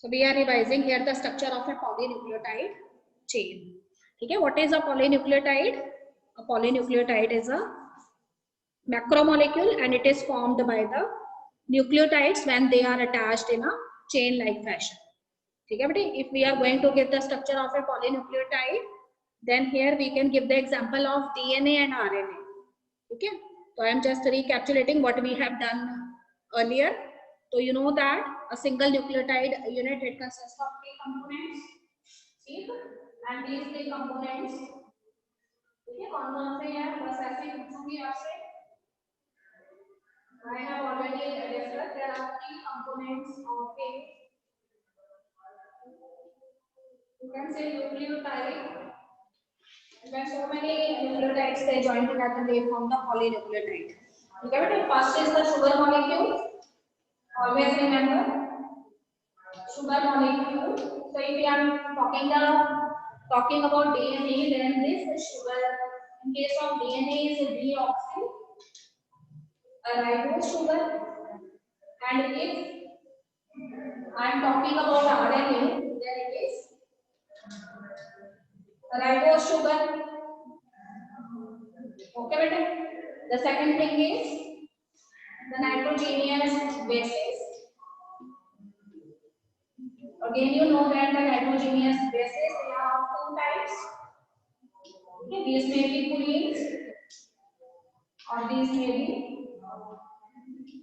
So we are revising here the structure of a polynucleotide chain. Okay, what is a polynucleotide? A polynucleotide is a macromolecule and it is formed by the nucleotides when they are attached in a chain-like fashion. Okay, but if we are going to give the structure of a polynucleotide, then here we can give the example of DNA and RNA. Okay, so I am just recapitulating what we have done earlier. So you know that a single nucleotide unit, it consists of 3 components. See, and these 3 components, okay, कौन-कौन से हैं? बस ऐसे पूछूंगी आपसे. I have already discussed there are 3 components of a, you can say, nucleotide. When so many nucleotides they join together, they form the polynucleotide. Okay, but first is the sugar molecule. Always remember sugar molecule. So if we are talking about DNA, then this is sugar. In case of DNA is deoxy, a ribose sugar. And if I am talking about RNA, then it is a ribose sugar. Okay, better. The second thing is the nitrogenous bases. Again, you know that the nitrogenous bases, they are of 2 types. Okay, these may be purines or these may be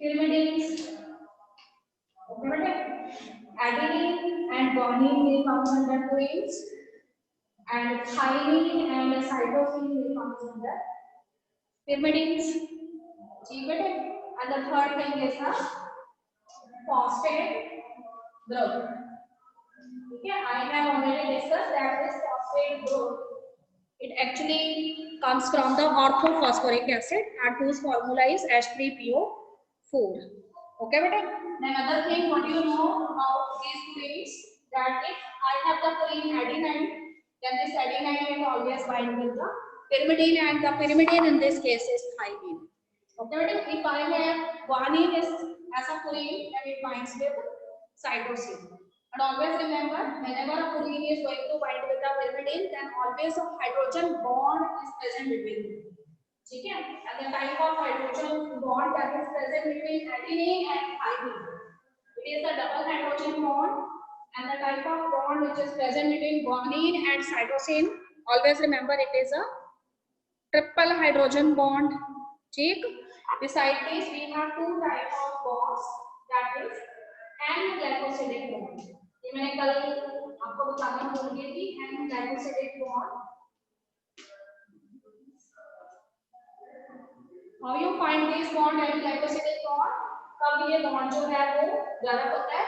pyrimidines. Okay, adenine and guanine may come under purines, and thymine and cytosine may come under pyrimidines. And the third thing is the phosphate group. Okay, I have already discussed that this phosphate group, it actually comes from the orthophosphoric acid and whose formula is H3PO4. Okay, but then another thing what you know about these purines, that if I have the purine adenine, then this adenine will always bind with the pyrimidine, and the pyrimidine in this case is thymine. Okay, but if I have guanine is as a purine, then it binds with cytosine. And always remember, whenever a purine is going to bind with the pyrimidine, then always a hydrogen bond is present between them. Okay? And the type of hydrogen bond that is present between adenine and thymine, it is a double hydrogen bond. And the type of bond which is present between guanine and cytosine, always remember it is a triple hydrogen bond. Okay? Besides this, we have 2 types of bonds, that is N-glycosidic bond. ये मैंने कल आपको बताना भूल गई थी, N-glycosidic bond. How you find this bond, N-glycosidic bond? कब ये bond जो है वो गलत होता है?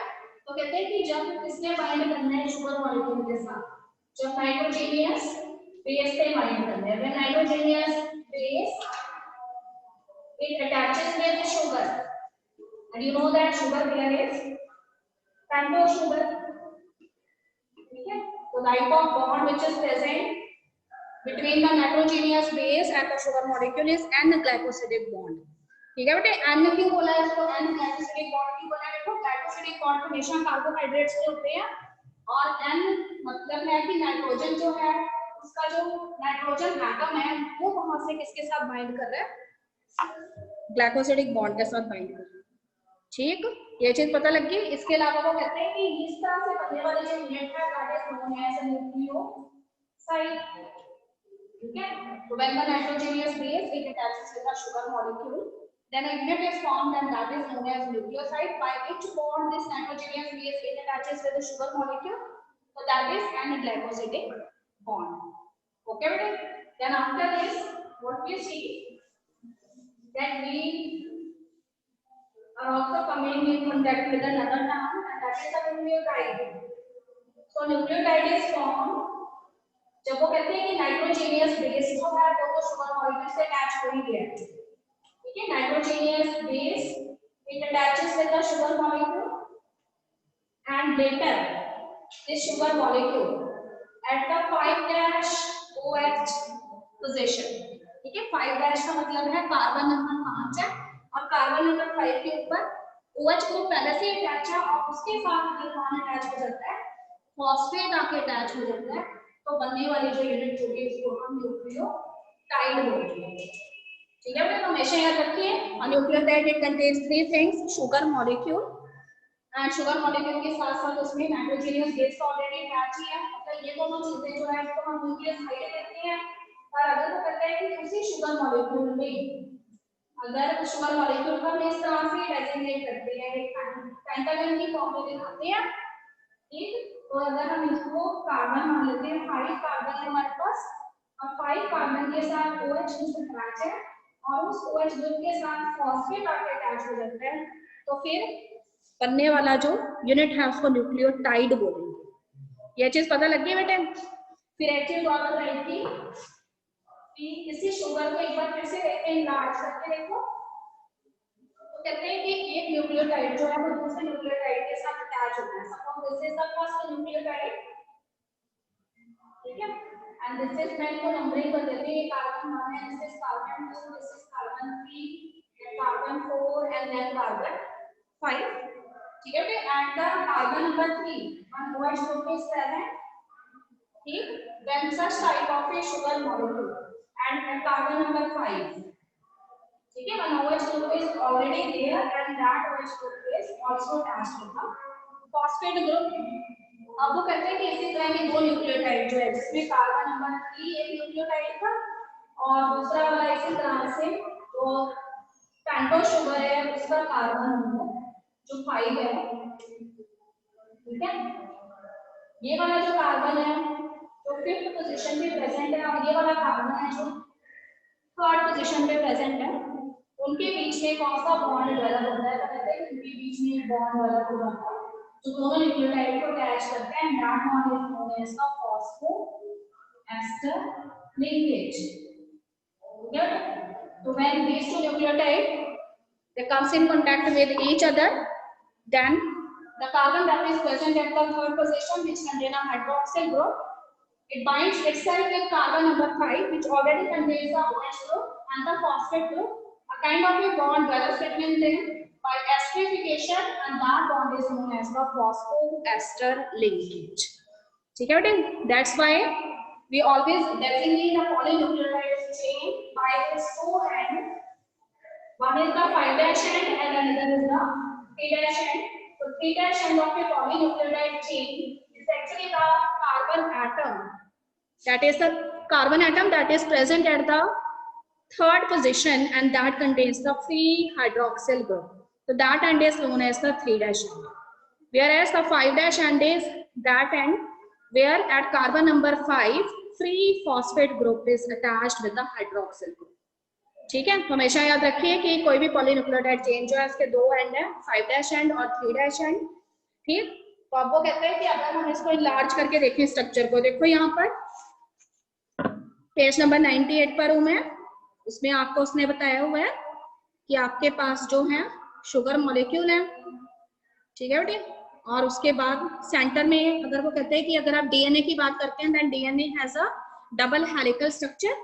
तो कहते हैं कि जब इसने बाइंड करना है शुगर मॉलिक्यूल के साथ, जब नाइट्रोजेनियस बेस से बाइंड करना है, when nitrogenous base it attaches with sugar, and you know that sugar here is pentose sugar. Okay, so the type of bond which is present between the nitrogenous base and the sugar molecule is N-glycosidic bond. ठीक है बेटे, N क्यों बोला है इसको? N-glycosidic bond क्यों बोला है? देखो glycosidic bond हमेशा कार्बोहाइड्रेट्स से होते हैं, और N मतलब है कि नाइट्रोजन जो है उसका जो नाइट्रोजन एटम है वो वहां से किसके साथ बाइंड कर रहा है? ग्लाइकोसिडिक बॉन्ड के साथ बाइंड कर रहा है. ठीक, ये चीज पता लग गई. इसके अलावा वो कहते हैं कि इस तरह से बनने वाली जो यूनिट है that is known as nucleoside. Okay, so when the nitrogenous base it attaches with the sugar molecule, then a unit is formed and that is known as nucleoside, by which bond this nitrogenous base it attaches with the sugar molecule, so that is N-glycosidic bond. Okay, then after this what we see that we are also coming in contact with another term, and that is a nucleotide. So nucleotide is formed जब वो कहते हैं कि नाइट्रोजेनियस base जो है वो तो sugar molecule से अटैच हो ही गया है. ठीक है, nitrogenous base it attaches with the sugar molecule, and later this sugar molecule at the 5' OH position. ठीक है, 5' का मतलब है कार्बन नंबर 5 है और कार्बन नंबर 5 के ऊपर OH ग्रुप पहले से अटैच है और उसके साथ अगर कौन अटैच हो जाता है, फॉस्फेट आके अटैच हो जाता है, तो बनने वाली जो यूनिट होगी उसको हम न्यूक्लियोटाइड बोलते हैं। ठीक है, तो हमेशा याद रखिए nucleotide it contains three things, sugar molecule and sugar molecule के साथ साथ उसमें नाइट्रोजनियस बेस ऑलरेडी अटैच ही है, मतलब ये दोनों चीजें जो है इसको हम न्यूक्लियोसाइड कहते हैं। और अगर वो कहते हैं कि उसी शुगर मॉलिक्यूल में अगर शुगर मॉलिक्यूल को हम इस तरह से डेजिग्नेट करते हैं, एक पेंटागन की फॉर्म में दिखाते हैं, ठीक, तो अगर हम इसको कार्बन मान लेते हैं, 5 कार्बन है हमारे पास और 5 कार्बन के साथ OH ग्रुप अटैच है और उस OH ग्रुप के साथ फॉस्फेट आके अटैच हो जाता है, तो फिर बनने वाला जो यूनिट है उसको न्यूक्लियोटाइड बोलेंगे। ये चीज पता लग गई बेटे। फिर एक चीज और बताई थी कि इसी शुगर को एक बार फिर से देखते हैं, लार्ज करके देखो, तो कहते हैं कि एक न्यूक्लियोटाइड जो है वो दूसरे न्यूक्लियोटाइड के साथ अटैच होता है। Suppose this is the first nucleotide, ठीक है, एंड दिस इज, मैं इनको नंबरिंग कर देती हूँ, कार्बन 1 है, this is carbon 2, this is carbon 3, carbon 4 and then carbon 5, ठीक है। At the carbon number 3 on OH group is present, ठीक, then such type of a sugar molecule and at carbon number 5, ठीक है, one OH group is already there and that OH group is also attached to the phosphate group। अब वो कहते हैं कि इसी तरह के दो न्यूक्लियोटाइड जो है जिसमें कार्बन नंबर 3 एक न्यूक्लियोटाइड था और दूसरा वाला इसी तरह से जो पेंटो शुगर है उसका कार्बन नंबर जो 5 है, ठीक है, ये वाला जो कार्बन है जो 5th पोजीशन पे प्रेजेंट है और ये वाला कार्बन है जो 3rd पोजीशन पे प्रेजेंट है, उनके बीच में कौन सा बॉन्ड डेवलप होता है, कहते हैं कि उनके बीच में बॉन्ड डेवलप हो जाता है जो दोनों न्यूक्लियोटाइड को अटैच करते हैं, that bond is known as the phosphoester linkage. So when these two nucleotides they comes in contact with each other, then the carbon that is present at the 3rd position which contain a hydroxyl group, it binds itself with carbon number 5 which already contains the OH group and the phosphate group, a kind of a bond develops between them by esterification and that bond is known as the phosphoester linkage। ठीक है बेटे, that's why we always designate a polynucleotide chain by its two end, one is the 5' end and another is the 3' end। So 3' end of a polynucleotide chain is actually the carbon atom, that is the carbon atom that is present at the 3rd position and that contains the free hydroxyl group, so that end is known as the 3' end, whereas the 5' end is that end where at carbon number 5 free phosphate group is attached with the hydroxyl group। ठीक है, तो हमेशा याद रखिए कि कोई भी polynucleotide chain जो है उसके दो एंड है, 5' एंड और 3' एंड, ठीक। तो अब वो कहते हैं कि अगर हम इसको इनलार्ज करके देखें स्ट्रक्चर को, देखो यहाँ पर पेज नंबर 98 पर हूं मैं, उसमें आपको उसने बताया हुआ है कि आपके पास जो है शुगर मॉलिक्यूल है, ठीक है बेटे, और उसके बाद सेंटर में अगर वो कहते हैं कि अगर आप डीएनए की बात करते हैं then DNA has a double helical structure,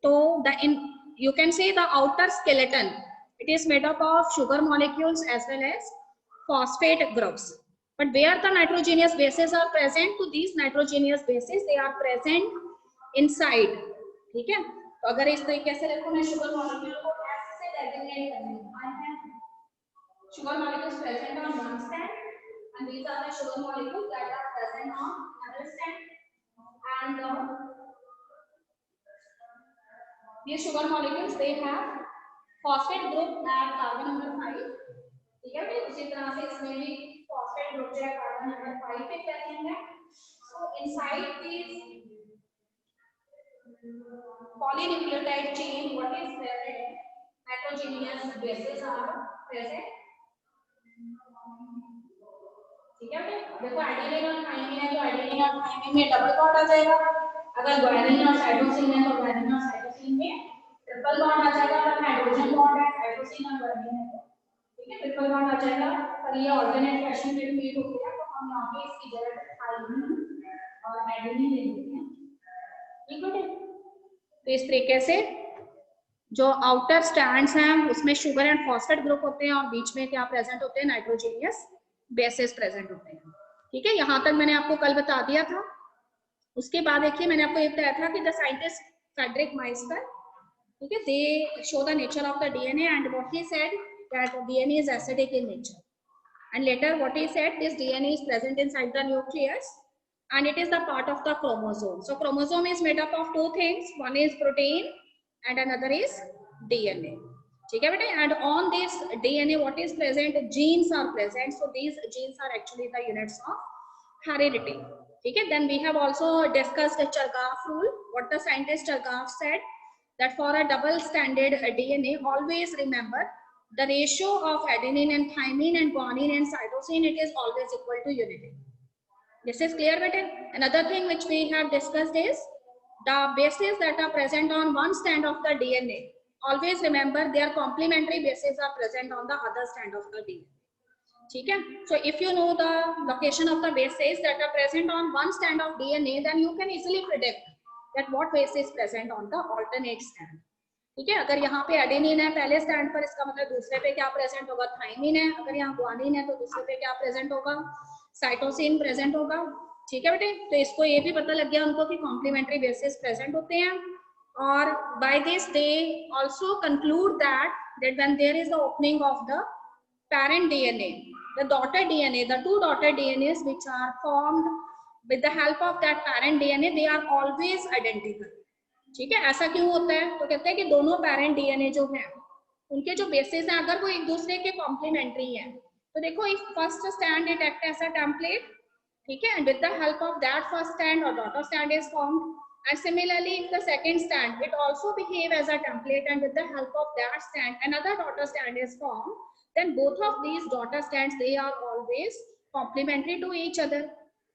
तो the you can say the outer skeleton it is made up of sugar molecules as well as phosphate groups, but where the nitrogenous bases are present, to these nitrogenous bases they are present inside, ठीक है। तो अगर इस तरीके से देखो मैं sugar molecule को ऐसे डेजिग्नेट करूंगी, I have sugar molecules present on one stand and these are the sugar molecules that are present on other stand, and these sugar molecules they have phosphate group at carbon number 5, ठीक है भाई, उसी तरह से इसमें भी phosphate group जो है carbon number 5 पे प्रेजेंट है। So inside these polynucleotide chain what is present, nitrogenous bases are present, ठीक है भाई। देखो एडेनिन और थाइमिन है, तो एडेनिन और थाइमिन में डबल बॉन्ड आ जाएगा, अगर ग्वानिन और साइटोसिन है तो ग्वानिन और साइटोसिन में ट्रिपल बॉन्ड आ जाएगा, अगर हाइड्रोजन बॉन्ड है साइटोसिन और ग्वानिन है तो ठीक है ट्रिपल बॉन्ड आ जाएगा, पर ये ऑल्टरनेट फैशन में रिपीट हो गया, तो हम यहाँ पे इसकी जगह पे थाइमिन और एडेनिन ले लेते हैं, ठीक है। तो इस तरीके से जो आउटर स्टैंड्स हैं उसमें शुगर एंड फॉस्फेट ग्रुप होते हैं और बीच में क्या प्रेजेंट होते हैं, नाइट्रोजीनियस बेसेस प्रेजेंट होते हैं। ठीक है, यहाँ तक मैंने आपको कल बता दिया था। उसके बाद देखिए मैंने आपको ये बताया था कि द साइंटिस्ट फ्रेडरिक माइस्टर, ठीक है, दे show the nature of the DNA and what he said that DNA is acidic in nature, and later what he said, this DNA is present inside the nucleus and it is the part of the chromosome. So chromosome is made up of two things, one is protein and another is DNA. ठीक है बेटे, and on this DNA what is present, genes are present, so these genes are actually the units of heredity. ठीक है, then we have also discussed the Chargaff rule. What the scientist Chargaff said, that for a double stranded DNA, always remember the ratio of adenine and thymine and guanine and cytosine, it is always equal to unity. This is clear better. Another thing which we have discussed is the bases that are present on one strand of the DNA. Always remember their complementary bases are present on the other strand of the DNA. ठीक है, so if you know the location of the bases that are present on one strand of DNA, then you can easily predict that what base is present on the alternate strand. ठीक है, अगर यहाँ पे adenine है पहले stand पर, इसका मतलब दूसरे पे क्या प्रेजेंट होगा, थाइमिन है। अगर यहाँ ग्वानिन है तो दूसरे पे क्या प्रेजेंट होगा, साइटोसिन प्रेजेंट होगा। ठीक है बेटे, तो इसको ये भी पता लग गया उनको कि कॉम्प्लीमेंट्री बेसिस प्रेजेंट होते हैं। और by this they also conclude that when there is the opening of the parent DNA, the daughter DNA, the two daughter DNAs which are formed with the help of that parent DNA, they are always identical. ठीक है, ऐसा क्यों होता है, तो कहते हैं कि दोनों पेरेंट डीएनए जो है उनके जो बेसिस हैं अगर वो एक दूसरे के कॉम्प्लीमेंट्री हैं, तो देखो if first strand it act as a template, ठीक है, and with the help of that first strand और daughter strand is formed, and similarly if the second stand it also behave as a template and with the help of that stand another daughter stand is formed, then both of these daughter stands they are always complementary to each other.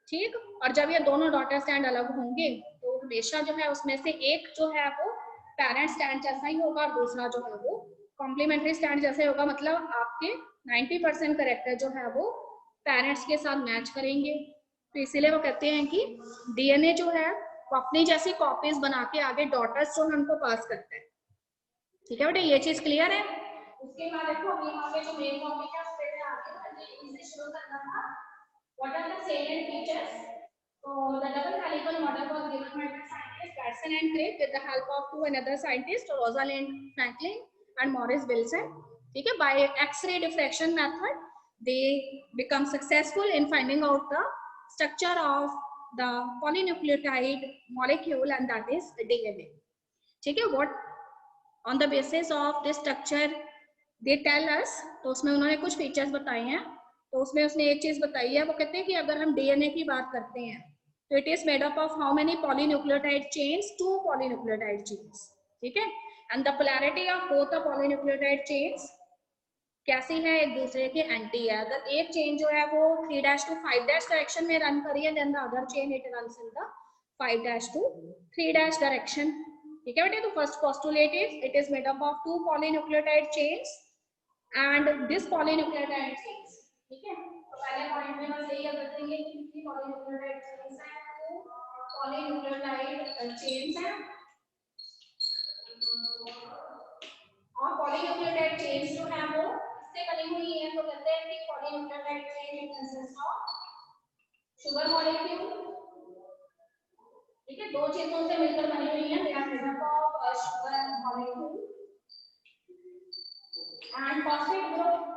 ठीक, और जब ये दोनों daughter stand अलग होंगे तो हमेशा जो है उसमें से एक जो है वो पेरेंट स्टैंड जैसा ही होगा और दूसरा जो है वो कॉम्प्लीमेंट्री स्टैंड जैसे होगा। मतलब आपके 90% करेक्टर जो है वो पेरेंट्स के साथ मैच करेंगे। तो इसीलिए वो कहते हैं कि डीएनए जो है वो अपनी जैसी कॉपीज बना के आगे डॉटर्स जो है उनको पास करता है। ठीक है बेटा, ये चीज क्लियर है। उसके बाद देखो अभी यहाँ पे जो मेन टॉपिक है उस पे आगे इसे शुरू करना था। What are the salient features? So the double helical model was given by the scientists Watson and Crick with the help of two another scientists, Rosalind Franklin and Morris Wilson. ठीक है, by X-ray diffraction method, they become successful in finding out the structure of the polynucleotide molecule and that is DNA. ठीक है, what on the basis of this structure they tell us, तो उसमें उन्होंने कुछ features बताए हैं। तो उसमें उसने एक चीज बताई है, वो कहते हैं कि अगर हम डीएनए की बात करते हैं तो it is made up of how many polynucleotide chains, 2 polynucleotide chains. ठीक है, and the polarity of both the polynucleotide chains कैसी है, एक दूसरे के एंटी है। अगर एक चेन जो है वो 3' to 5' डायरेक्शन में रन करी है, then the other chain it runs in the 5' to 3' direction. ठीक है बेटे, तो first postulate is it is made up of 2 polynucleotide chains and this polynucleotide chains. ठीक है, तो पहले पॉइंट में बस यही याद रखेंगे कि कितनी पॉलीन्यूक्लियोटाइड चेन्स हैं, तो पॉलीन्यूक्लियोटाइड चेन्स हैं और पॉलीन्यूक्लियोटाइड चेन्स जो है वो इससे बनी हुई है। तो कहते हैं कि polynucleotide chain consist of sugar molecule, ठीक है, दो चीजों से मिलकर बनी हुई है, they are made up of sugar molecule and phosphate group.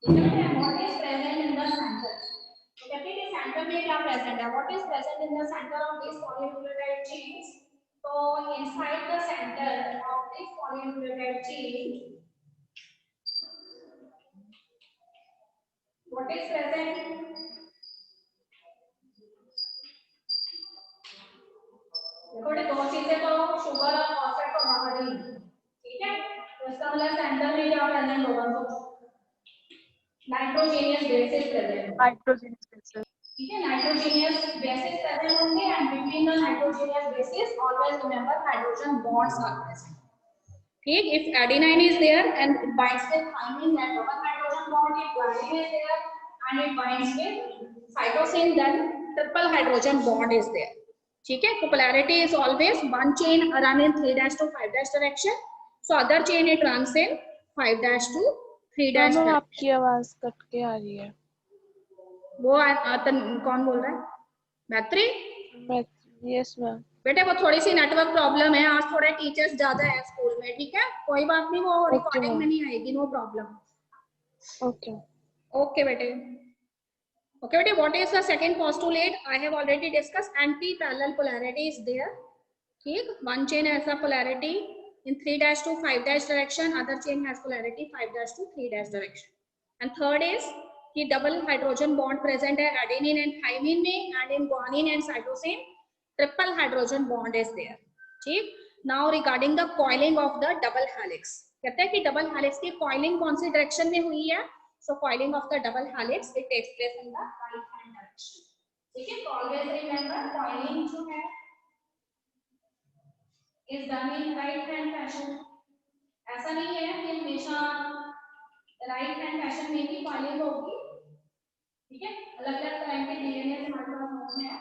What is present in the center? तो कहते हैं कि सेंटर में क्या प्रेजेंट है, what is present in the center of these polynucleotide chains? तो inside the center of this polynucleotide chain, what is present? देखो दो चीजें तो शुगर और फॉस्फेट तो बाहर ही, ठीक है, तो इसका मतलब सेंटर में क्या प्रेजेंट होगा, तो nitrogenous bases present, nitrogenous bases, ठीक है, नाइट्रोजेनियस बेसिस प्रेजेंट होंगे and between the nitrogenous bases always remember hydrogen bonds are present. ठीक, if adenine is there and it binds with thymine, then double hydrogen bond. If guanine is there and it binds with cytosine, then triple hydrogen bond is there. ठीक है, तो polarity is always one chain run in 3' to 5' direction, so other chain it runs in 5' to 3' ma'am direction. आपकी आवाज cut के आ रही है। वो कौन बोल रहा है? मैत्री? Yes ma'am. बेटे वो थोड़ी सी नेटवर्क प्रॉब्लम है, आज थोड़े टीचर्स ज्यादा है स्कूल में, ठीक है, कोई बात नहीं, वो रिकॉर्डिंग में नहीं आएगी, नो प्रॉब्लम। ओके ओके बेटे, okay बेटे, what is the second postulate? I have already discussed anti-parallel polarity is there. ठीक, one chain has a polarity in 3' to 5' direction, other chain has polarity 5' to 3' direction. And third is कि double hydrogen bond present है adenine and thymine में, and in guanine and cytosine triple hydrogen bond is there. ठीक, now regarding the coiling of the double helix, कहते हैं कि double helix की coiling कौन सी direction में हुई है? So coiling of the double helix it takes place in the right hand direction. ठीक है, तो always remember coiling जो है is done in right hand fashion. ऐसा नहीं है कि हमेशा right hand fashion में ही coiling होगी, ठीक है, अलग अलग तरह के डीएनए हमारे पास होते हैं,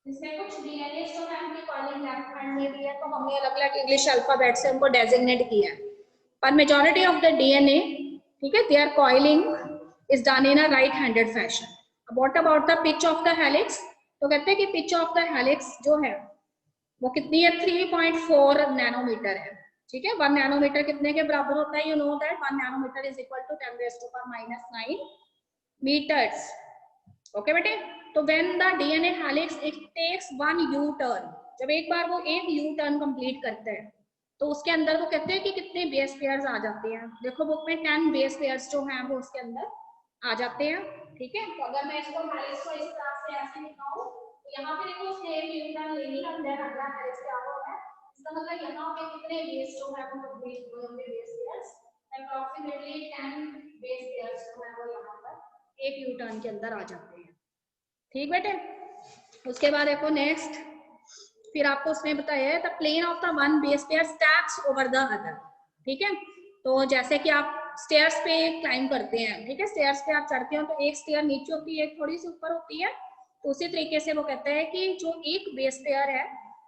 इसमें कुछ डीएनए जो है उनकी कॉलिंग लेफ्ट हैंड में भी है, तो हमने अलग अलग इंग्लिश अल्फाबेट से उनको डेजिग्नेट किया है, पर मेजॉरिटी ऑफ द डीएनए, ठीक है, there coiling is done in a right handed fashion. What about the pitch of the helix? तो कहते हैं कि पिच ऑफ द हेलिक्स जो है वो कितनी है? 3.4 नैनोमीटर है, ठीक है, 1 नैनोमीटर कितने के बराबर होता है? You know that 1 nanometer is equal to 10⁻⁹ metres. Okay बेटे, तो when the DNA helix it takes one U turn, जब एक बार वो एक यू टर्न कंप्लीट करता है तो उसके अंदर वो कहते हैं कि कितने बेस पेयर्स आ जाते हैं. देखो बुक में 10 बेस पेयर्स जो हैं वो उसके अंदर आ जाते हैं, ठीक है. तो अगर मैं इसको हेलिक्स को इस तरह से ऐसे लिखाऊं तो यहाँ पे देखो सेम यू टर्न लेनी है, देन अगला हेलिक्स क्या होगा, इसका मतलब यहाँ पे कितने बेस जो है वो कंप्लीट हुए होंगे, base pairs approximately 10 base pairs जो है वो यहाँ पर एक यू टर्न के अंदर आ जाते हैं. ठीक बेटे, उसके बाद देखो नेक्स्ट, फिर आपको उसमें बताया है the plane of the one base pair stacks over the other. ठीक है, तो जैसे कि आप स्टेयर्स पे क्लाइंब करते हैं, ठीक है, स्टेयर्स पे आप चढ़ते हो तो एक स्टेयर नीचे होती है, एक थोड़ी सी ऊपर होती है, तो उसी तरीके से वो कहता है कि जो एक बेस पेयर है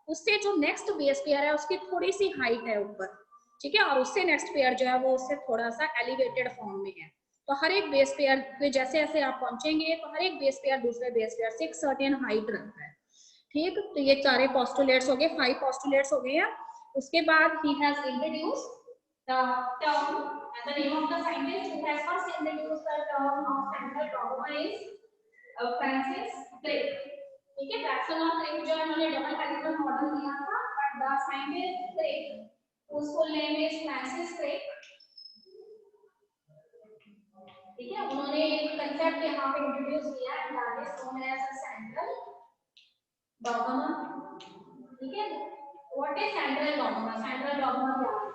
उससे जो नेक्स्ट बेस पेयर है उसकी थोड़ी सी हाइट है ऊपर, ठीक है, और उससे नेक्स्ट पेयर जो है वो उससे थोड़ा सा एलिवेटेड फॉर्म में है. तो हर एक बेस पेयर पे जैसे जैसे आप पहुंचेंगे तो हर एक बेस पेयर दूसरे बेस पेयर से एक सर्टेन हाइट रखता है. ठीक, तो ये सारे पोस्टुलेट्स हो गए, 5 पोस्टुलेट्स हो गए हैं. उसके बाद he has introduced the term and the name of the scientist who has first introduced the term of central dogma is Francis Crick. ठीक है, फ्रैक्शन ऑफ क्रिक जो उन्होंने डबल हेलिकल मॉडल दिया था, but the scientist Crick whose full name is Francis Crick, ठीक है, उन्होंने एक कांसेप्ट यहाँ पे इंट्रोड्यूस किया है that is known as central dogma. ठीक है, what is central dogma? Central dogma क्या है?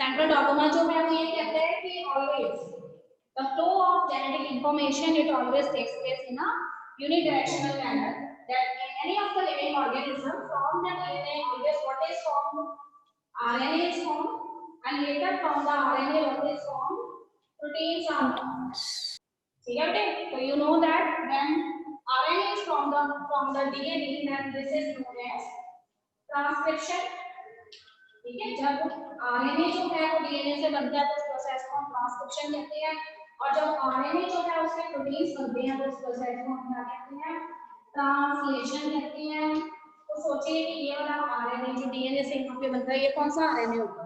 सेंट्रल डॉगमा जो है वो ये कहते हैं कि always the flow of genetic information it always takes place in a unidirectional manner, that in any of the living organism from the DNA always what is formed, RNA is formed, and later from the RNA what is formed, proteins are formed. ठीक है बेटे, so you know that when RNA is from the DNA, then this is known as transcription. ठीक है, जब RNA जो है वो DNA से बनता है तो उस प्रोसेस को हम ट्रांसक्रिप्शन कहते हैं, और जब RNA जो है उसके प्रोटीन्स बनते हैं तो उस प्रोसेस को हम क्या कहते हैं? ट्रांसलेशन कहते हैं. तो सोचिए कि ये वाला आरएनए जो डीएनए से यहाँ पे बनता है ये कौन सा आरएनए होगा?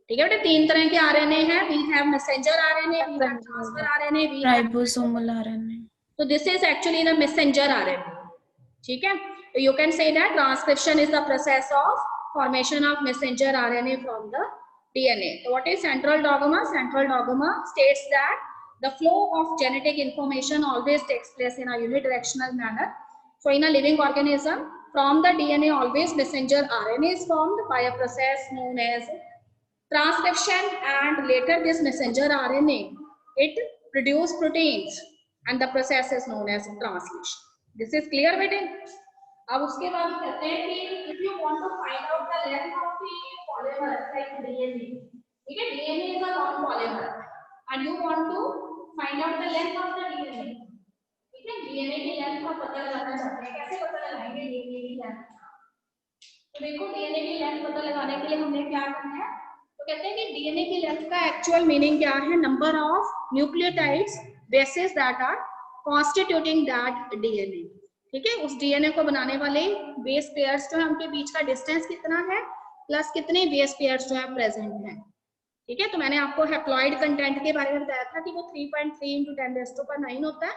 ठीक है बेटे, 3 तरह के आरएनए हैं. We have messenger RNA, we have transfer RNA, we have ribosomal RNA. तो this is actually the messenger RNA. ठीक है, तो you can say that transcription is the process of formation of messenger RNA from the DNA. तो what is central dogma? Central dogma states that the flow of genetic information always takes place in a unidirectional manner. So in a living organism, from the DNA always messenger RNA is formed by a process known as transcription, and later this messenger RNA it produce proteins and the process is known as translation. This is clear बेटे? अब उसके बाद कहते हैं कि if you want to find out the length of the polymer like DNA, ठीक है, DNA is a non polymer and you want to find out the length of the DNA. ठीक है, डीएनए की लेंथ का पता लगाना चाहते हैं, कैसे पता लगाएंगे डीएनए की लेंथ? तो देखो डीएनए की लेंथ पता लगाने के लिए हमने क्या करना है, तो कहते हैं कि डीएनए की लेंथ का एक्चुअल मीनिंग क्या है, number of nucleotides bases that are constituting that DNA. ठीक है, उस डीएनए को बनाने वाले बेस पेयर्स जो है उनके बीच का डिस्टेंस कितना है, प्लस कितने बेस पेयर्स जो है प्रेजेंट है। ठीक है, तो मैंने आपको हैप्लॉइड कंटेंट के बारे में बताया था कि वो 3.3 × 10⁻⁹ होता है।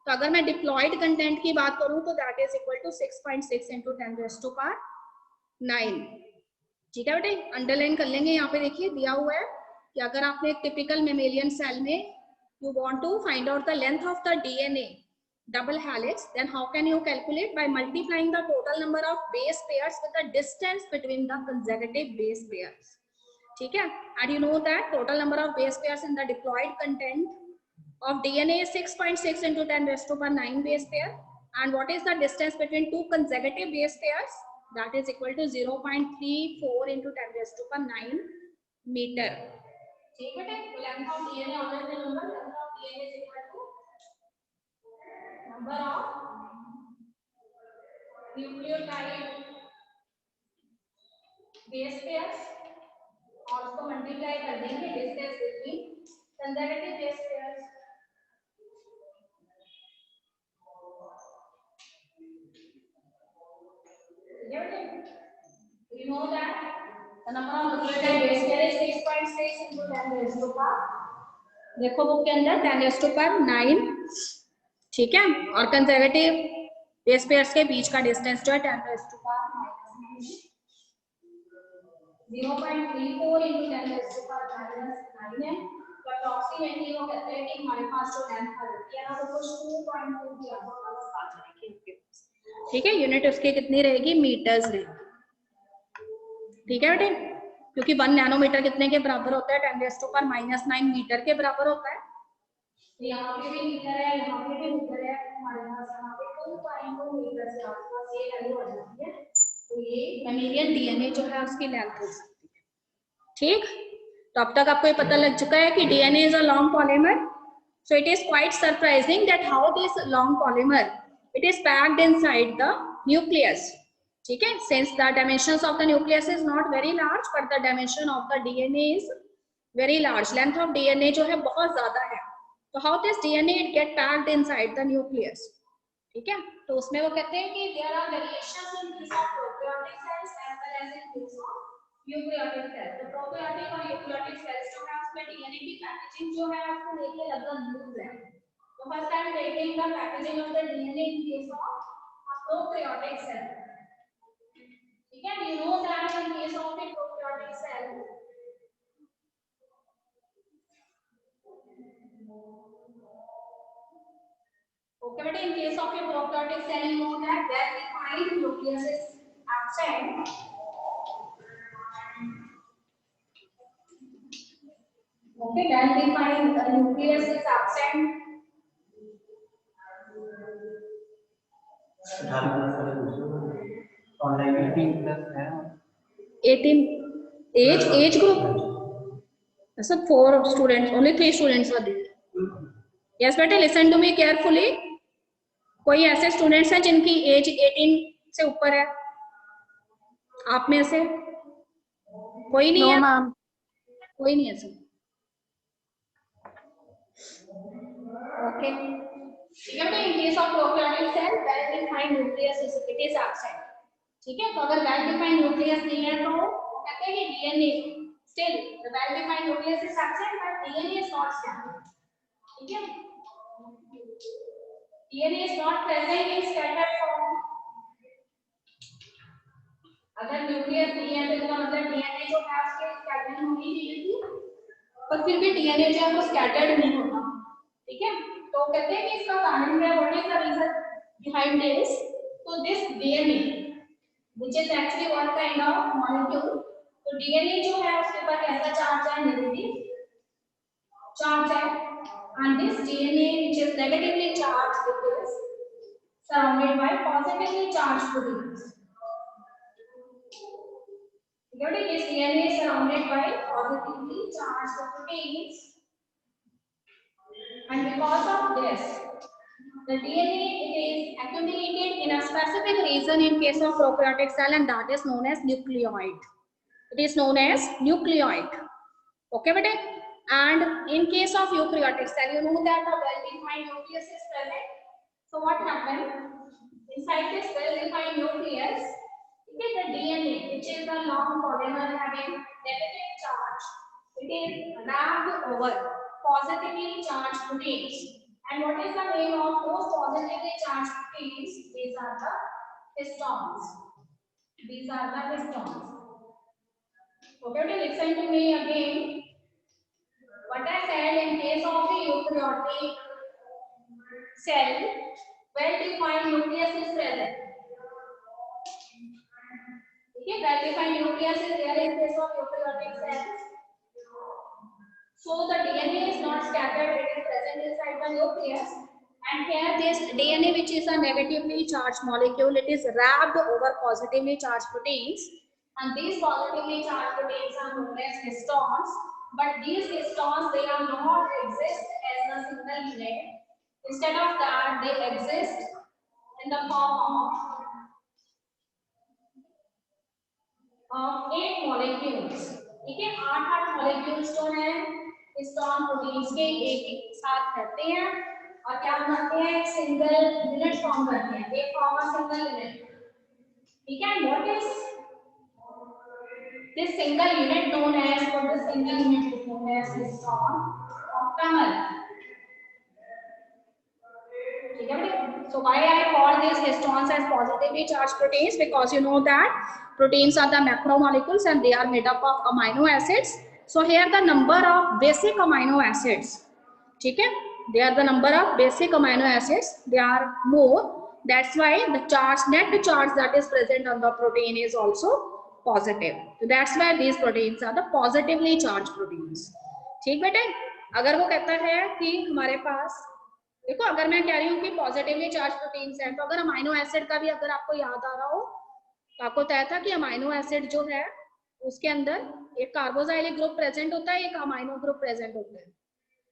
तो अगर मैं डिप्लॉइड कंटेंट की बात करूं तो दैट इज इक्वल टू 6.6 × 10⁻⁹। ठीक है बेटे, अंडरलाइन कर लेंगे। यहाँ पे देखिए दिया हुआ है कि अगर आपने एक टिपिकल मेमेलियन सेल में you want to find out the length of the DNA double helix, then how can you calculate? By multiplying the total number of base pairs with the distance between the consecutive base pairs. ठीक है, and you know that total number of base pairs in the diploid content of DNA is 6.6 × 10⁻⁹ base pair, and what is the distance between two consecutive base pairs? That is equal to 0.34 × 10⁻⁹ meter. ठीक है, तो length of DNA always the number, length of DNA is equal to number of nucleotide base pairs और उसको multiply कर देंगे distance between conservative base pairs. You know that the number of nucleotide base pair is 6.6 × 10⁻⁹। देखो book के अंदर 10⁹ ठीक है, और कंजर्वेटिव बेस पेयर्स के बीच का डिस्टेंस जो है 10⁻⁻⁹ 0.34 × 10⁻⁹ है। तो अप्रॉक्सीमेटली वो कहते हैं कि हमारे पास जो लेंथ आ जाती है ना वो कुछ 2.2 के आसपास आ जाएगी। ठीक है, यूनिट उसकी कितनी रहेगी, मीटर्स रहेगी। ठीक है बेटे, क्योंकि 1 नैनोमीटर कितने के बराबर होता है, 10⁻⁻⁹ मीटर के बराबर होता है। तो यहाँ पे भी मीटर है, यहाँ पे भी मीटर है, हमारे पास यहाँ पे 2.2 मीटर से आसपास ये वैल्यू आ जाती है। तो ये मेमेलियन डीएनए जो है उसकी लेंथ हो सकती है। ठीक, तो अब तक आपको ये पता लग चुका है कि DNA is a long polymer. So it is quite surprising that how this long polymer it is packed inside the nucleus. ठीक है, since the dimensions of the nucleus is not very large but the dimension of the DNA is very large, length of DNA जो है बहुत ज्यादा है। तो how this DNA it get packed inside the nucleus. ठीक है, तो उसमें वो कहते हैं कि there are variations in case of prokaryotic cells as well as in case of eukaryotic cells. तो प्रोकैरियोटिक और यूकैरियोटिक सेल्स जो है उसमें डीएनए की पैकेजिंग जो है आपको लेके लगभग यूज है। तो first time taking the packaging of the DNA in case of a prokaryotic cell. ठीक है, you know that in case of a prokaryotic cell okay, but in case of a prokaryotic cell you know that well-defined nucleus is absent. Okay, well-defined nucleus is absent. 18 age group. So 4 students, only 3 students were there. Yes बेटे, listen to me carefully. कोई ऐसे students हैं जिनकी as 18 से ऊपर है आप में से? कोई नहीं है मैम, कोई नहीं है सर। ओके, ठीक है बेटा, in case of prokaryotic cell well defined nucleus it is absent. ठीक है, तो अगर वेल डिफाइंड न्यूक्लियस नहीं है तो कहते हैं कि DNA still the well defined nucleus is absent but DNA is not scattered. ठीक है, DNA is not present in scattered form. अगर न्यूक्लियस नहीं है तो इसका मतलब डीएनए जो है उसके स्कैटरिंग होनी चाहिए थी, पर फिर भी डीएनए जो है वो स्कैटर्ड नहीं होता। ठीक है, तो कहते हैं कि इसका कारण है what is the reason behind this. तो this DNA which is actually one kind of molecule, तो डीएनए जो है उसके ऊपर कैसा चार्ज है, नेगेटिव चार्ज है, and this DNA which is negatively charged is surrounded by positively charged proteins. This DNA is surrounded by positively charged proteins, and because of this, The DNA, it is accumulated in a specific region in case of prokaryotic cell, and that is known as nucleoid. It is known as nucleoid. Okay, beta? And in case of eukaryotic cell, you know that a well-defined nucleus is present. So what happened? Inside this well-defined nucleus, it is the DNA, which is the long polymer having negative charge. It is wrapped over positively charged proteins. And what is the name of those positively charged proteins? These are the histones. These are the histones. Okay, listen to me again. What I said, in case of a eukaryotic cell, well-defined nucleus is present. Okay, well-defined nucleus is there in case of eukaryotic cells. So the DNA is not scattered; it is present inside the nucleus. And here, this DNA, which is a negatively charged molecule, it is wrapped over positively charged proteins. And these positively charged proteins are known as histones. But these histones, they are not exist as a single unit. Instead of that, they exist in the form of 8 molecules. ठीक है, 8 molecules जो है histone proteins के एक साथ रहते हैं और क्या बनाते हैं, एक सिंगल यूनिट फॉर्म करते हैं, एक फॉर्म ऑफ सिंगल यूनिट. ठीक है, what is this single unit known as, what the single unit is known as histone octamer. So why I call these histones as positively charged proteins? Because you know that proteins are the macromolecules and they are made up of amino acids. So here the number of basic amino acids, okay? They are the number of basic amino acids. They are more. That's why the charge, net charge that is present on the protein is also positive. So that's why these proteins are the positively charged proteins. ठीक बेटे, अगर वो कहता है कि हमारे पास, देखो अगर मैं कह रही हूँ कि पॉजिटिवली चार्ज प्रोटीन्स हैं, तो अगर अमाइनो एसिड का भी अगर आपको याद आ रहा हो, तो आपको तय था कि अमाइनो एसिड जो है उसके अंदर एक कार्बोजाइलिक ग्रुप प्रेजेंट होता है, एक अमाइनो ग्रुप प्रेजेंट होता है.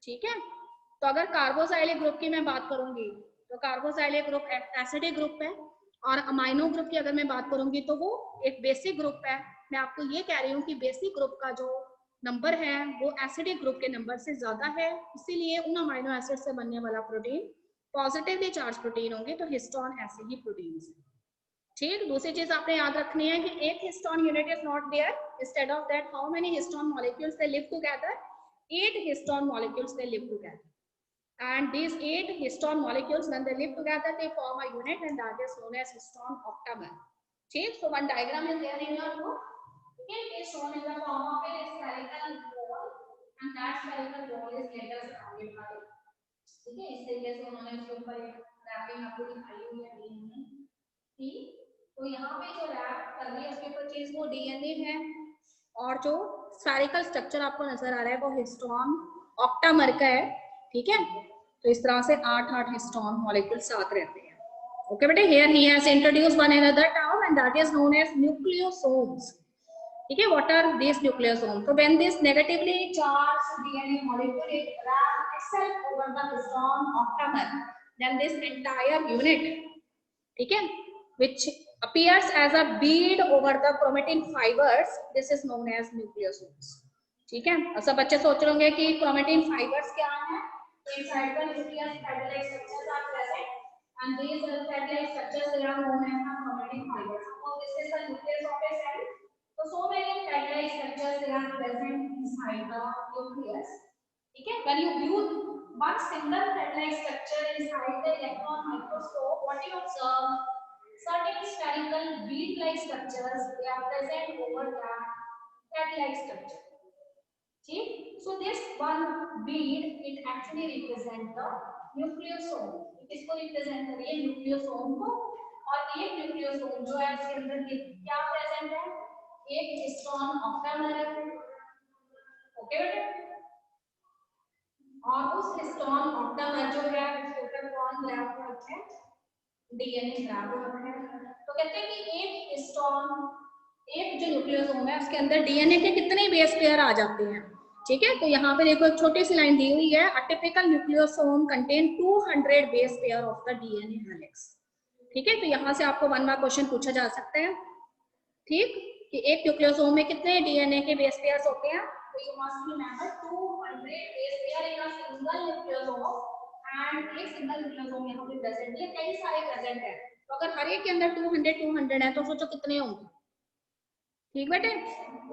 ठीक है, तो अगर कार्बोजाइलिक ग्रुप की मैं बात करूंगी तो कार्बोजाइलिक ग्रुप एसिडिक ग्रुप है, और अमाइनो ग्रुप की अगर मैं बात करूंगी तो वो एक बेसिक ग्रुप है. मैं आपको ये कह रही हूँ कि बेसिक ग्रुप का जो नंबर है वो एसिडिक ग्रुप के नंबर से ज्यादा है, इसीलिए उन अमाइनो एसिड से बनने वाला प्रोटीन पॉजिटिवली चार्ज प्रोटीन होंगे. तो हिस्टोन ऐसे ही प्रोटीन्स हैं. ठीक, दूसरी चीज आपने याद रखनी है कि एक histone unit is not there. Instead of that, how many histone molecules they live together? 8 histone molecules they live together, and these 8 histone molecules, when they live together, they form a unit, and that is known as histone octamer. Okay, so one diagram is there in your book. Okay, it is shown in the form of a spherical ball, and that spherical ball is later surrounded by, ठीक है, इस तरीके से उन्होंने उसके ऊपर एक wrapping आपको दिखाई हुई है डीएनए की. तो यहाँ पे जो रैप कर रही है उसके ऊपर चीज वो डीएनए है, और जो स्फेरिकल स्ट्रक्चर आपको नजर आ रहा है वो हिस्टोन ऑक्टामर का है. ठीक है, तो इस तरह से 8 हिस्टोन मॉलिक्यूल साथ रहते हैं. ओके बेटे, here he has introduced one another term and that is known as nucleosomes. ठीक है, व्हाट आर दिस न्यूक्लियोसोम? तो when this negatively charged DNA molecule it wraps itself over the histone octamer, then this entire unit, ठीक है, which appears as a bead over the chromatin fibers, this is known as nucleosomes. ठीक है, अब सब बच्चे सोच रहे होंगे कि chromatin fibers क्या है. Inside the nucleus fat-like structures are present, and these fat-like structures they are known as the chromatin fibers. So this is the nucleus of a cell. So many fat-like structures they are present inside the nucleus. ठीक है, when you view one single fat-like structure inside the electron microscope, what you observe? Certain spherical bead-like structures they are present over that fat-like structure. ठीक, so this one bead it actually represent the nucleosome. इसको represent करिए nucleosome को, और एक nucleosome जो है उसके अंदर क्या प्रेजेंट है? एक हिस्टोन ऑक्टामर है. ओके बेटे, और उस हिस्टोन ऑक्टामर जो है उसके ऊपर कौन रैप होता है? डीएनए रैप होता है. तो कहते हैं कि एक हिस्टोन, एक जो न्यूक्लियोसोम है उसके अंदर डीएनए के कितने बेस पेयर आ जाते हैं? ठीक है, तो यहाँ पे देखो एक छोटी सी लाइन दी हुई है, a typical nucleosome contain 200 base pair of the DNA helix. ठीक है, तो यहाँ से आपको 1 मार्क क्वेश्चन पूछा जा सकता है। ठीक, कि एक न्यूक्लियोसोम में कितने डीएनए के बेस पेयर्स होते हैं, तो you must remember 200 base pair in a single nucleosome, and एक सिंगल न्यूक्लियोसोम यहाँ पे प्रेजेंट है, कई सारे प्रेजेंट है, तो अगर हर एक के अंदर 200 है तो सोचो कितने होंगे। ठीक बेटे,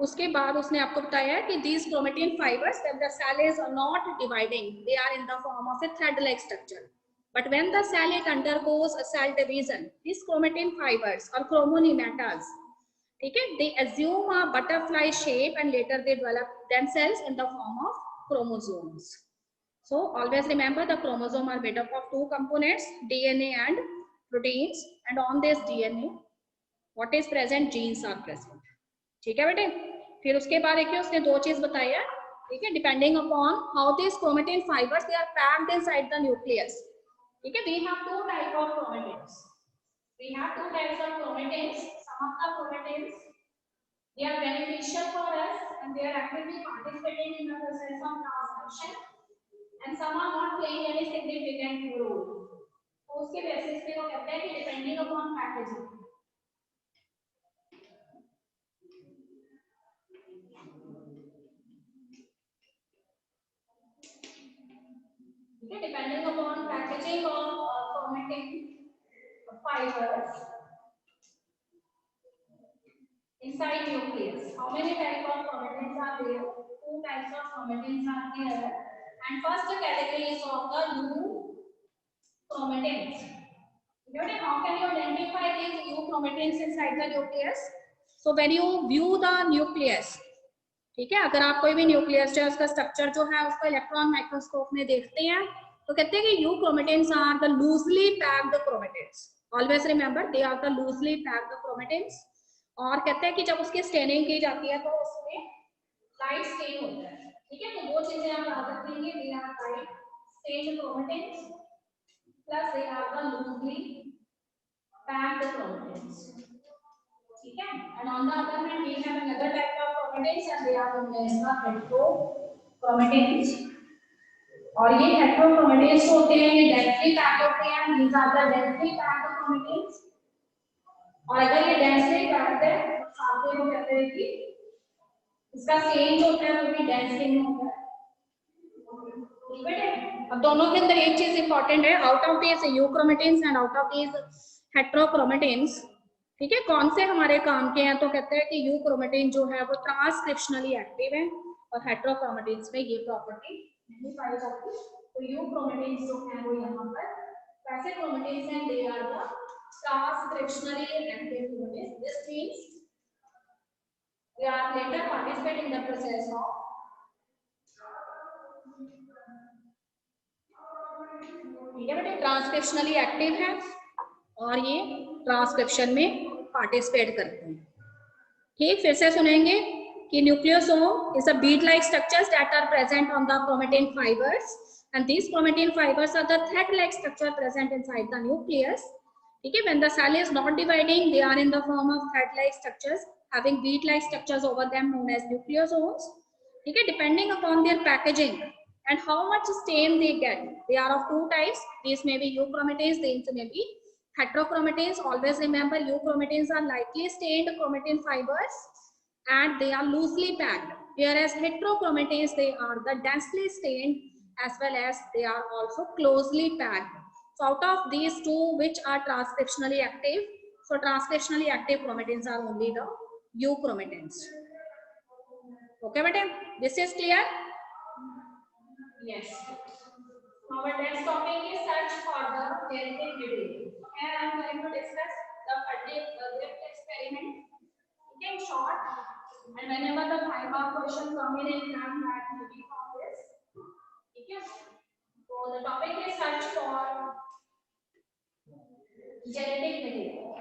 उसके बाद उसने आपको बताया कि these chromatin fibers when the cell is not dividing they are in the form of a thread like structure, but when the cell it undergoes a cell division these chromatin fibers or chromonematals, ठीक है, they assume a butterfly shape and later they develop themselves in the form of chromosomes. So always remember the chromosome are made up of 2 components, DNA and proteins, and on this DNA what is present, genes are present. ठीक है बेटे, फिर उसके बाद देखिए उसने 2 चीज बताई है। ठीक है, depending upon how this chromatin fibres they are packed inside the nucleus. ठीक है, we have 2 type of chromatins, we have 2 types of chromatins, some of the chromatins they are beneficial for us and they are actively participating in the process of transcription and some are not playing any significant role, तो उसके basis पे वो कहते हैं कि depending upon packaging, depending upon packaging of chromatin fibers inside nucleus. How many types of chromatins are there? 2 types of chromatins are there. And first category is of the U chromatins. How can you identify these U chromatins inside the nucleus? So when you view the nucleus, ठीक है, अगर आप कोई भी nucleus है उसका structure जो है उसको इलेक्ट्रॉन माइक्रोस्कोप में देखते हैं तो कहते हैं कि euchromatins are the loosely packed chromatins, always remember they are the loosely packed chromatins, और कहते हैं कि जब उसकी स्टेनिंग की जाती है तो उसमें लाइट स्टेन होता है। ठीक है, तो 2 चीजें आप याद रखेंगे, they are light stained chromatins plus they are the loosely packed chromatins. ठीक है, and on the other hand we have another type of chromatins and they are known as the heterochromatins, और ये heterochromatins होते हैं, ये densely packed होते हैं, these are the densely packed chromatins, और अगर ये densely packed है तो साथ में वो कहते हैं कि इसका change होता है वो भी densely में होता है। अब दोनों के अंदर एक चीज इंपॉर्टेंट है, out of these euchromatins and out of these heterochromatins, ठीक है, कौन से हमारे काम के हैं, तो कहते हैं कि यूक्रोमेटिन जो है वो ट्रांसक्रिप्शनली एक्टिव है और हेटेरोक्रोमेटिन्स में ये प्रॉपर्टी नहीं पाई जाती, तो यूक्रोमेटिन्स जो है वो यहाँ पर कैसे क्रोमेटिन्स हैं, they are the transcriptionally active chromatins, this means they are later participate in the process of ठीक है बेटे, ट्रांसक्रिप्शनली एक्टिव है और ये ट्रांसक्रिप्शन में पार्टिसिपेट करते हैं। ठीक, फिर से सुनेंगे कि nucleosome is a bead like structures that are present on the chromatin fibres and these chromatin fibres are the thread like structure present inside the nucleus. ठीक है, when the cell is not dividing they are in the form of thread like structures having bead like structures over them known as nucleosomes. ठीक है, depending upon their packaging and how much stain they get, they are of 2 types, these may be euchromatins, these may be heterochromatins. Always remember euchromatins are lightly stained chromatin fibers and they are loosely packed, whereas heterochromatins they are the densely stained as well as they are also closely packed. So out of these 2 which are transcriptionally active, so transcriptionally active chromatins are only the euchromatins. Okay madam, this is clear? Yes. Our next topic is search for the genetic material. Here I am going to discuss the drift experiment. Okay, in short, and whenever the 5-mark question come in exam, that will be from this. Okay. So the topic is search for genetic material.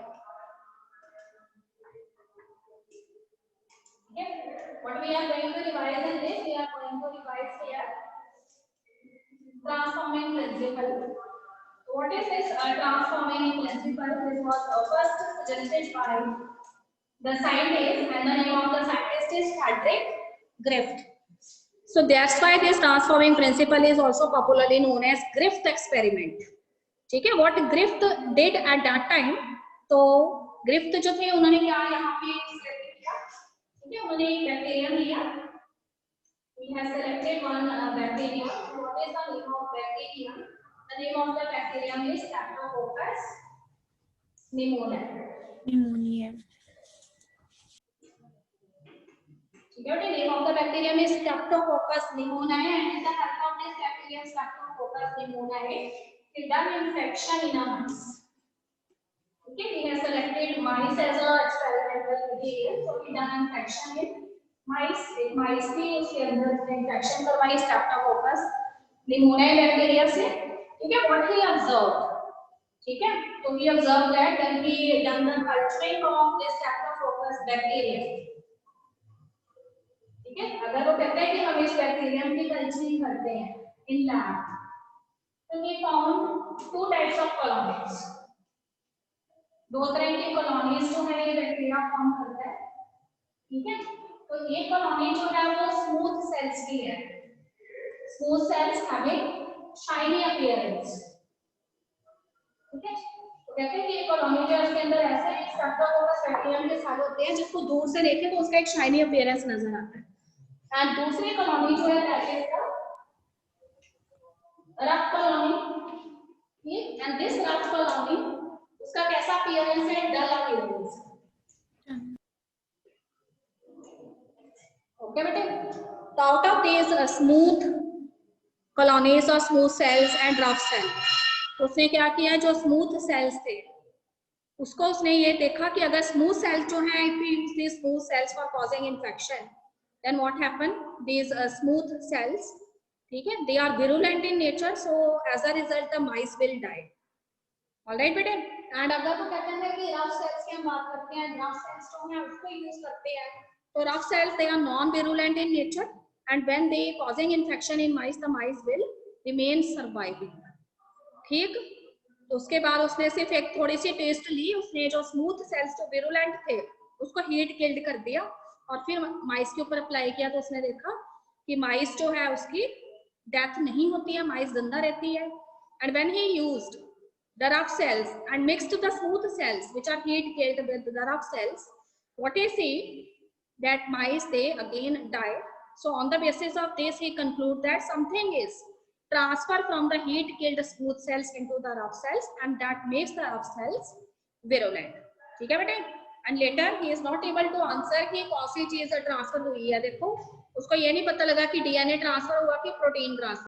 Okay. What we are going to revise in this, we are going to revise here. Transforming principle. What is this transforming principle? This was first suggested by the scientist, and the name of the scientist is Patrick Griffith. So that's why this transforming principle is also popularly known as Griffith experiment. ठीक है, what Griffith did at that time, तो Griffith जो थे उन्होंने क्या यहाँ पे किया, ठीक है, उन्होंने एक बैक्टीरियम लिया. He has selected one bacterium. What is the name of bacterium? The name of the bacterium is Staphylococcus pneumoniae. Pneumonia. The name of the bacterium is Staphylococcus pneumoniae, and with the help of this bacterium Staphylococcus pneumoniae, he done infection in a mice. Okay, he has selected mice as a experimental material, so he done infection in mice. एक mice थी, उसके अंदर infection करवाई Staphylococcus pneumoniae bacteria से. ठीक है, what he observed, ठीक है, तो he observed that when he done the culturing of this Staphylococcus bacteria. ठीक है, अगर वो कहते हैं कि हम इस बैक्टीरियम की कल्चरिंग करते हैं इन लैब, तो we found two types of colonies. दो तरह की कॉलोनीज जो है ये बैक्टीरिया फॉर्म करता है. ठीक है, तो एक कॉलोनी जो है वो स्मूथ सेल्स की है. Smooth sales having shiny appearance. ठीक है, तो कहते हैं कि ये कॉलोनी जो है उसके अंदर ऐसे स्ट्रेप्टोकोकस बैक्टीरियम के साथ होते हैं जिसको दूर से देखें तो उसका एक शाइनी अपीयरेंस नजर आता है. एंड दूसरी कॉलोनी जो है that is the rough colony. ठीक, एंड दिस रफ कॉलोनी उसका कैसा अपीयरेंस है, डल अपीयरेंस. ओके बेटे, तो out of this smooth colonies और smooth cells and rough cell, उसने क्या किया, जो स्मूथ सेल्स थे उसको उसने ये देखा कि अगर स्मूथ सेल्स जो है, if we use this smooth cells for causing infection, then what happen, these smooth cells, ठीक है, they are virulent in nature, so as a result the mice will die. Alright बेटे, and अगर वो कहते हैं कि रफ सेल्स की हम बात करते हैं, रफ सेल्स जो है उसको यूज करते हैं, तो rough cells they are non virulent in nature, and when they causing infection in mice, the mice will remain surviving. ठीक, तो उसके बाद उसने सिर्फ एक थोड़ी सी टेस्ट ली, उसने जो स्मूथ सेल्स जो विरुलेंट थे उसको हीट किल्ड कर दिया और फिर माइस के ऊपर अप्लाई किया, तो उसने देखा कि माइस जो है उसकी डेथ नहीं होती है, माइस जिंदा रहती है. And when he used the rough cells and mixed the smooth cells which are heat killed with the rough cells, what he see that mice they again died. So on the basis of this he conclude that something is transfer from the heat killed smooth cells into the rough cells and that makes the rough cells virulent. ठीक है बेटे, and later he is not able to answer कि कौन सी चीज transfer हुई है. देखो उसको ये नहीं पता लगा कि डीएनए ट्रांसफर हुआ कि प्रोटीन ट्रांसफर